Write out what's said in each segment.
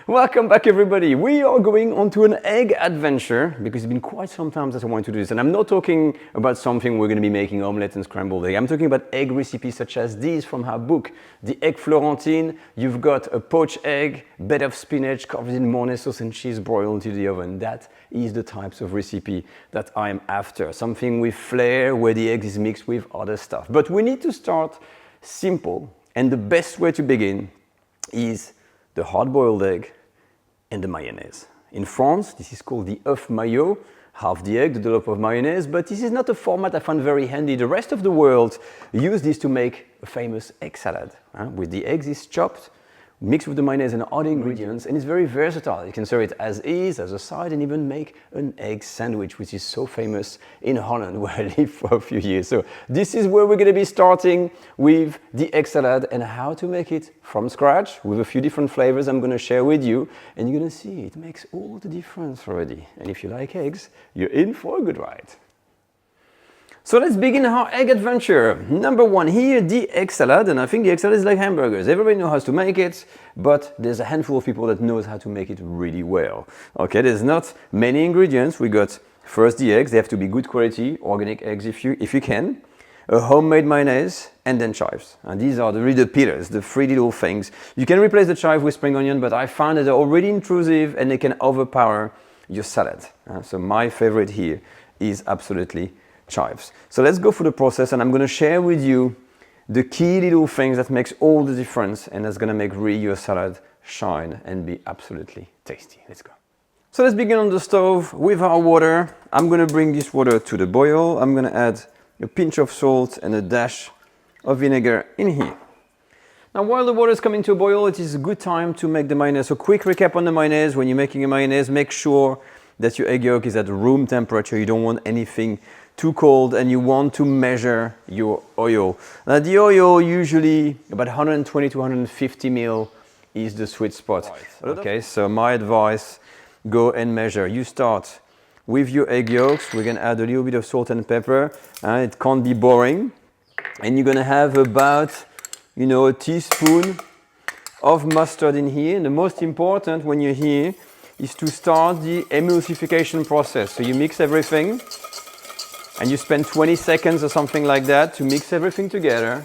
Welcome back, everybody. We are going on to an egg adventure because it's been quite some time that I want to do this. And I'm not talking about something we're going to be making omelette and scrambled egg. I'm talking about egg recipes such as these from our book, the egg Florentine. You've got a poached egg, bed of spinach, covered in mayonnaise sauce and cheese broiled into the oven. That is the types of recipe that I'm after. Something with flair where the egg is mixed with other stuff. But we need to start simple, and the best way to begin is the hard-boiled egg and the mayonnaise. In France, this is called the œuf maillot, half the egg, the dollop of mayonnaise, but this is not a format I find very handy. The rest of the world use this to make a famous egg salad. With the eggs is chopped, mixed with the mayonnaise and other ingredients, and it's very versatile. You can serve it as is, as a side, and even make an egg sandwich, which is so famous in Holland, where I lived for a few years. So this is where we're going to be starting with the egg salad and how to make it from scratch with a few different flavors I'm going to share with you, and you're going to see it makes all the difference already. And if you like eggs, you're in for a good ride. So let's begin our egg adventure. Number one here, the egg salad, and I think the egg salad is like hamburgers. Everybody knows how to make it, but there's a handful of people that knows how to make it really well. Okay, there's not many ingredients. We got first the eggs. They have to be good quality, organic eggs if you can. A homemade mayonnaise, and then chives. And these are really the pillars, the three little things. You can replace the chive with spring onion, but I found that they're already intrusive and they can overpower your salad. So my favorite here is absolutely chives. So let's go through the process, and I'm going to share with you the key little things that makes all the difference and that's going to make really your salad shine and be absolutely tasty. Let's go. So let's begin on the stove with our water. I'm going to bring this water to the boil. I'm going to add a pinch of salt and a dash of vinegar in here. Now, while the water is coming to a boil, it is a good time to make the mayonnaise. So quick recap on the mayonnaise. When you're making a mayonnaise, make sure that your egg yolk is at room temperature. You don't want anything too cold, and you want to measure your oil. Now, the oil usually about 120 to 150 ml is the sweet spot. Right. Okay, so my advice, go and measure. You start with your egg yolks. We're gonna add a little bit of salt and pepper. It can't be boring. And you're gonna have about, a teaspoon of mustard in here. And the most important when you're here is to start the emulsification process. So you mix everything, and you spend 20 seconds or something like that to mix everything together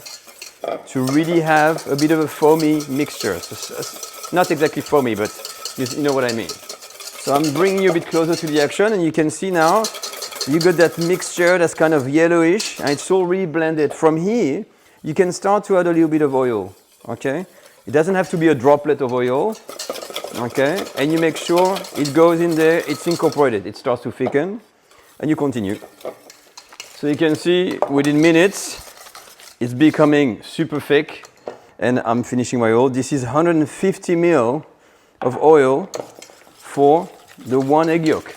to really have a bit of a foamy mixture. So, not exactly foamy, but you know what I mean. So I'm bringing you a bit closer to the action, and you can see now you got that mixture that's kind of yellowish, and it's all really blended. From here, you can start to add a little bit of oil, okay? It doesn't have to be a droplet of oil, okay? And you make sure it goes in there, it's incorporated, it starts to thicken, and you continue. So you can see within minutes, it's becoming super thick, and I'm finishing my oil. This is 150 ml of oil for the one egg yolk.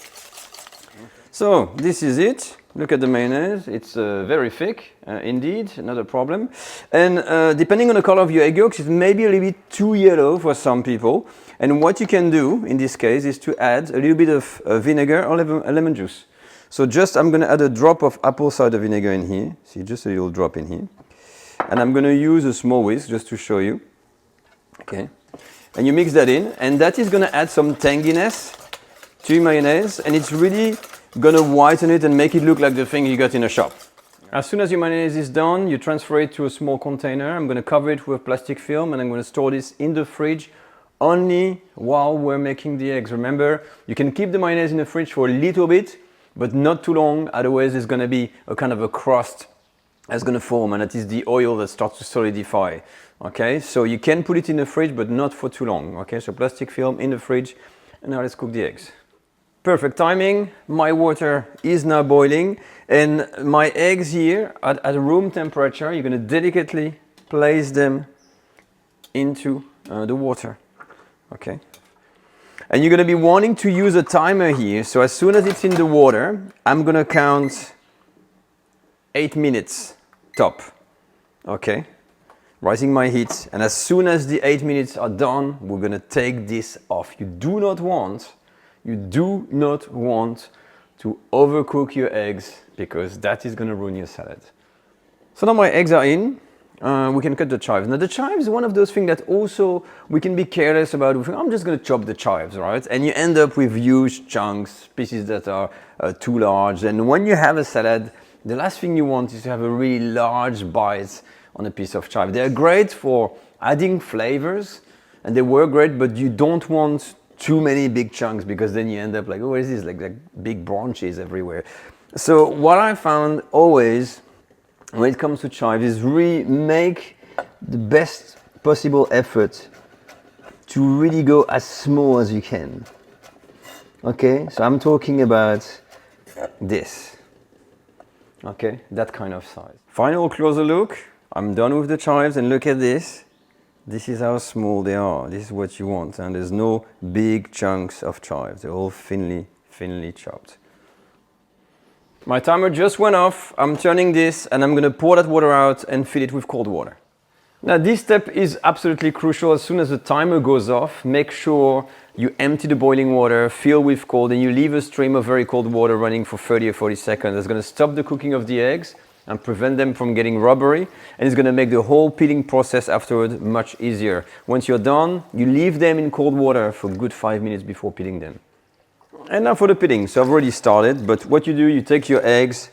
So this is it. Look at the mayonnaise. It's very thick, indeed, not a problem. And depending on the color of your egg yolks, it may be a little bit too yellow for some people. And what you can do in this case is to add a little bit of vinegar or lemon juice. So I'm going to add a drop of apple cider vinegar in here. See, just a little drop in here. And I'm going to use a small whisk just to show you. Okay. And you mix that in, and that is going to add some tanginess to your mayonnaise, and it's really going to whiten it and make it look like the thing you got in a shop. As soon as your mayonnaise is done, you transfer it to a small container. I'm going to cover it with plastic film, and I'm going to store this in the fridge only while we're making the eggs. Remember, you can keep the mayonnaise in the fridge for a little bit, but not too long, otherwise there's going to be a kind of a crust that's going to form, and that is the oil that starts to solidify. Okay, so you can put it in the fridge, but not for too long. Okay, so plastic film in the fridge, and now let's cook the eggs. Perfect timing. My water is now boiling, and my eggs here at room temperature, you're going to delicately place them into the water. Okay. And you're going to be wanting to use a timer here. So as soon as it's in the water, I'm going to count 8 minutes top. Okay. Rising my heat. And as soon as the 8 minutes are done, we're going to take this off. You do not want to overcook your eggs, because that is going to ruin your salad. So now my eggs are in. we can cut the chives. Now the chives is one of those things that also we can be careless about. We think, I'm just going to chop the chives, right? And you end up with huge chunks, pieces that are too large. And when you have a salad, the last thing you want is to have a really large bite on a piece of chive. They're great for adding flavors, and they work great, but you don't want too many big chunks because then you end up like, oh, what is this? Like big branches everywhere. So what I found always when it comes to chives is really make the best possible effort to really go as small as you can. Okay, so I'm talking about this. Okay, that kind of size. Final closer look. I'm done with the chives and look at this. This is how small they are. This is what you want, and there's no big chunks of chives. They're all thinly chopped. My timer just went off. I'm turning this and I'm gonna pour that water out and fill it with cold water. Now this step is absolutely crucial. As soon as the timer goes off, make sure you empty the boiling water, fill with cold, and you leave a stream of very cold water running for 30 or 40 seconds. That's gonna stop the cooking of the eggs and prevent them from getting rubbery, and it's gonna make the whole peeling process afterward much easier. Once you're done, you leave them in cold water for a good 5 minutes before peeling them. And now for the peeling. So I've already started, but what you do, you take your eggs,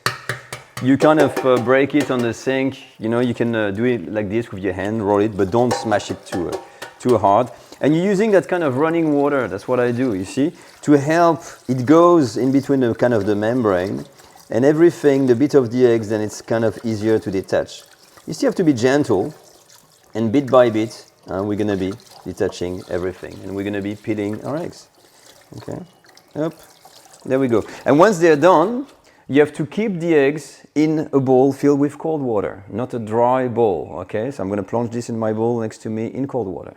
you kind of break it on the sink. You know, you can do it like this with your hand, roll it, but don't smash it too hard. And you're using that kind of running water, that's what I do, you see, to help, it goes in between the kind of the membrane and everything, the bit of the eggs, then it's kind of easier to detach. You still have to be gentle, and bit by bit, we're gonna be detaching everything, and we're gonna be peeling our eggs. Okay. Yep, there we go. And once they're done, you have to keep the eggs in a bowl filled with cold water, not a dry bowl, okay? So I'm gonna plunge this in my bowl next to me in cold water.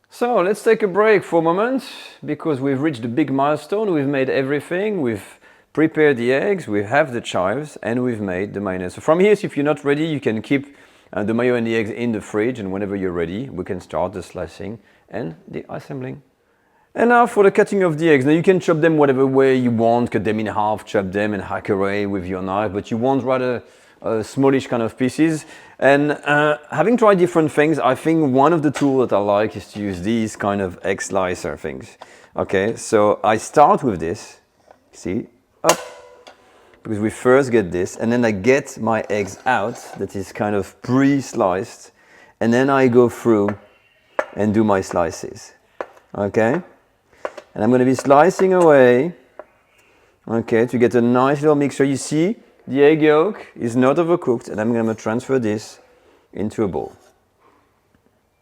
So let's take a break for a moment because we've reached a big milestone. We've made everything, we've prepared the eggs, we have the chives, and we've made the mayonnaise. So from here, if you're not ready, you can keep the mayo and the eggs in the fridge, and whenever you're ready, we can start the slicing and the assembling. And now for the cutting of the eggs. Now you can chop them whatever way you want, cut them in half, chop them and hack away with your knife, but you want rather smallish kind of pieces. And having tried different things, I think one of the tools that I like is to use these kind of egg slicer things. Okay, so I start with this, see, up, because we first get this, and then I get my eggs out that is kind of pre-sliced, and then I go through and do my slices. Okay. And I'm going to be slicing away, okay, to get a nice little mixture. You see, the egg yolk is not overcooked, and I'm going to transfer this into a bowl.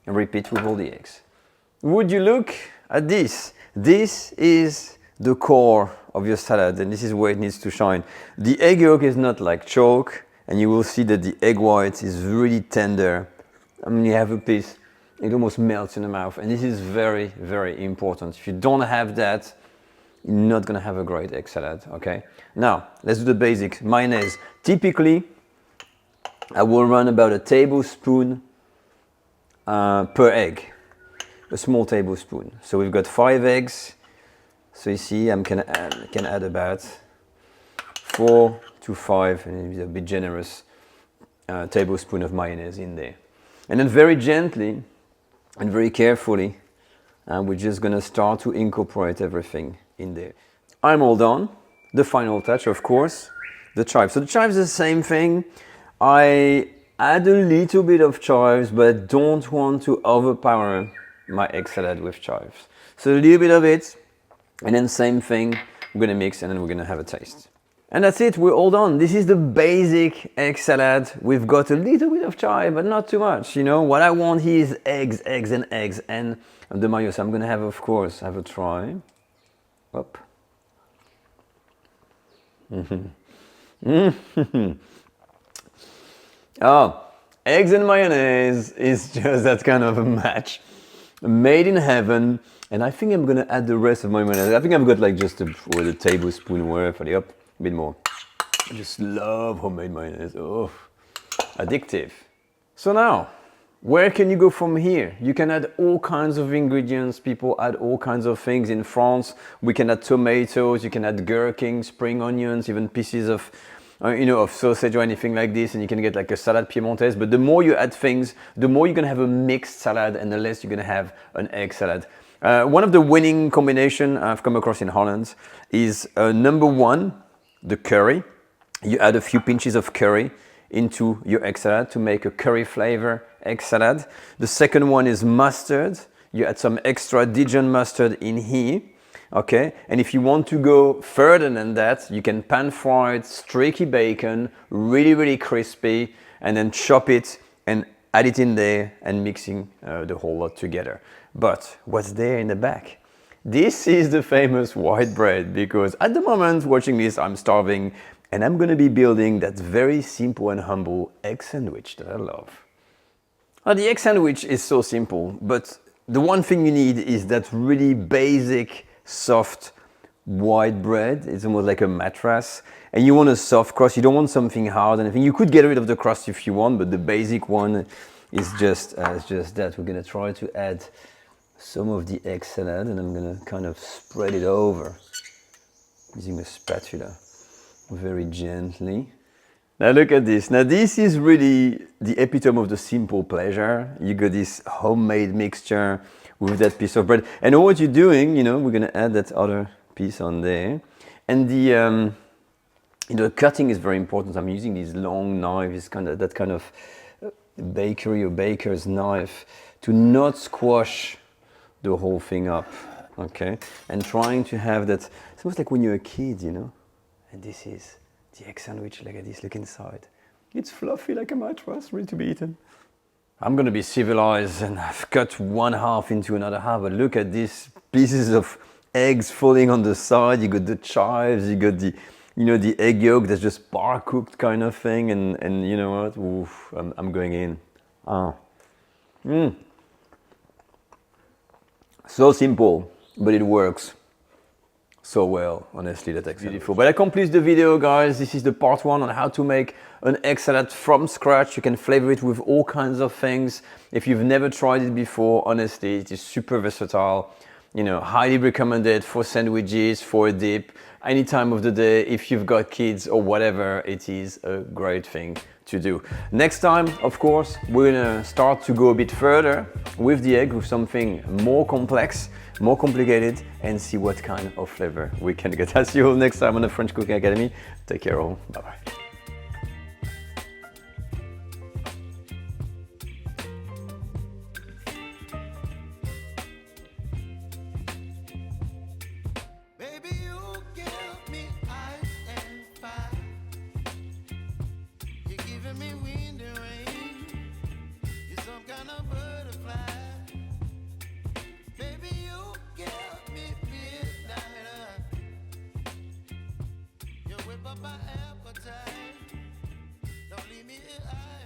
And repeat with all the eggs. Would you look at this? This is the core of your salad, and this is where it needs to shine. The egg yolk is not like chalk, and you will see that the egg white is really tender. I mean, you have a piece. It almost melts in the mouth, and this is very, very important. If you don't have that, you're not gonna have a great egg salad, okay? Now, let's do the basics. Mayonnaise. Typically, I will run about a tablespoon per egg, a small tablespoon. So we've got 5 eggs. So you see, I can add about 4 to 5, and a bit generous, tablespoon of mayonnaise in there. And then very gently, and very carefully, we're just gonna start to incorporate everything in there. I'm all done. The final touch, of course, the chives. So the chives is the same thing. I add a little bit of chives, but I don't want to overpower my egg salad with chives. So a little bit of it, and then same thing, we're gonna mix, and then we're gonna have a taste. And that's it, we're all done. This is the basic egg salad. We've got a little bit of chive, but not too much. You know, what I want here is eggs, eggs, and eggs, and the mayo. So I'm gonna have, of course, have a try. Up. Oh, eggs and mayonnaise is just that kind of a match. Made in heaven. And I think I'm gonna add the rest of my mayonnaise. I think I've got like just a tablespoon worth. Up. A bit more. I just love homemade mayonnaise. Oh, addictive. So now, where can you go from here? You can add all kinds of ingredients. People add all kinds of things. In France, we can add tomatoes, you can add gherkins, spring onions, even pieces of you know, of sausage or anything like this, and you can get like a salad piemontaise. But the more you add things, the more you're gonna have a mixed salad, and the less you're gonna have an egg salad. One of the winning combination I've come across in Holland is number one, the curry. You add a few pinches of curry into your egg salad to make a curry flavor egg salad. The second one is mustard. You add some extra Dijon mustard in here. Okay, and if you want to go further than that, you can pan fry it, streaky bacon, really crispy, and then chop it and add it in there and mixing the whole lot together. But what's there in the back? This is the famous white bread, because at the moment watching this, I'm starving and I'm gonna be building that very simple and humble egg sandwich that I love. Now, the egg sandwich is so simple, but the one thing you need is that really basic, soft white bread. It's almost like a mattress, and you want a soft crust. You don't want something hard and anything. You could get rid of the crust if you want, but the basic one is just that. We're gonna try to add some of the egg salad, and I'm gonna kind of spread it over using a spatula very gently. Now look at this. Now this is really the epitome of the simple pleasure. You got this homemade mixture with that piece of bread. And all what you're doing, you know, we're gonna add that other piece on there. And the you know, cutting is very important. I'm using these long knives, that kind of bakery or baker's knife, to not squash the whole thing up, okay? And trying to have that, it's almost like when you're a kid, you know? And this is the egg sandwich, look at this, look inside. It's fluffy like a mattress, ready to be eaten. I'm gonna be civilized and I've cut one half into another half, but look at these pieces of eggs falling on the side. You got the chives, you got the, you know, the egg yolk that's just bar cooked kind of thing, and you know what? Oof, I'm going in. So simple, but it works so well, honestly. That's beautiful. But that completes the video, guys. This is the part one on how to make an egg salad from scratch. You can flavor it with all kinds of things. If you've never tried it before, honestly, it is super versatile. You know, highly recommended for sandwiches, for a dip, any time of the day. If you've got kids or whatever, it is a great thing to do. Next time, of course, we're gonna start to go a bit further with the egg, with something more complex, more complicated, and see what kind of flavor we can get. I'll see you all next time on the French Cooking Academy. Take care all, bye-bye. Me wind and rain, you're some kind of butterfly. Baby, you give me midnight. You whip up my appetite. Don't leave me here.